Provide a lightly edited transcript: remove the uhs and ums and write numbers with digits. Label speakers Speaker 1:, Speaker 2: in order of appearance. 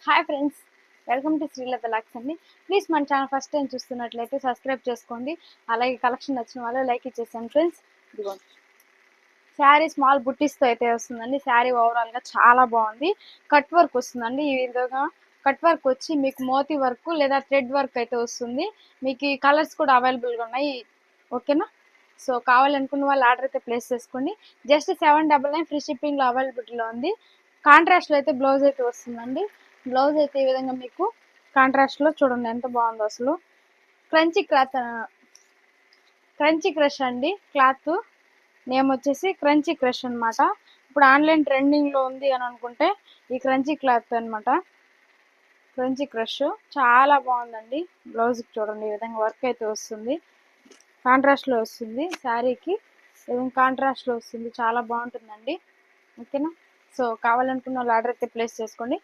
Speaker 1: Hi friends, welcome to Srilatha lakhs అండి. Please మన channel first time చూస్తున్నట్లయితే సబ్స్క్రైబ్ చేసుకోండి. అలాగే కలెక్షన్ నచ్చిన వాళ్ళు లైక్ ఇచ్చేసాను ఫ్రెండ్స్. ఇదిగోండి శారీ స్మాల్ బుట్టీస్తో అయితే వస్తుందండి. శారీ ఓవరాల్గా చాలా బాగుంది. కట్ వర్క్ వస్తుందండి. ఈ విధంగా కట్ వర్క్ వచ్చి మీకు మోతీ వర్క్ లేదా థ్రెడ్ వర్క్ అయితే వస్తుంది. మీకు ఈ కలర్స్ కూడా అవైలబుల్గా ఉన్నాయి. ఓకేనా? సో కావాలనుకున్న వాళ్ళు ఆర్డర్ అయితే ప్లేస్ చేసుకోండి. జస్ట్ 799 ఫ్రీ షిప్పింగ్లో అవైలబిలిటీలో ఉంది. కాంట్రాస్ట్లో అయితే బ్లౌజ్ అయితే వస్తుందండి. బ్లౌజ్ అయితే ఈ విధంగా మీకు కాంట్రాస్ట్లో చూడండి ఎంత బాగుందో అసలు. క్రంచీ క్లాత్, క్రంచీ క్రష్ అండి. క్లాత్ నేమ్ వచ్చేసి క్రంచీ క్రష్ అనమాట. ఇప్పుడు ఆన్లైన్ ట్రెండింగ్లో ఉంది అని అనుకుంటే ఈ క్రంచీ క్లాత్ అనమాట. క్రంచీ క్రష్ చాలా బాగుందండి. బ్లౌజ్కి చూడండి ఈ విధంగా వర్క్ అయితే వస్తుంది. కాంట్రాస్ట్లో వస్తుంది. శారీకి కాంట్రాస్ట్లో వస్తుంది. చాలా బాగుంటుందండి. ఓకేనా? సో కావాలనుకున్న వాళ్ళు ఆర్డర్ అయితే ప్లేస్ చేసుకోండి.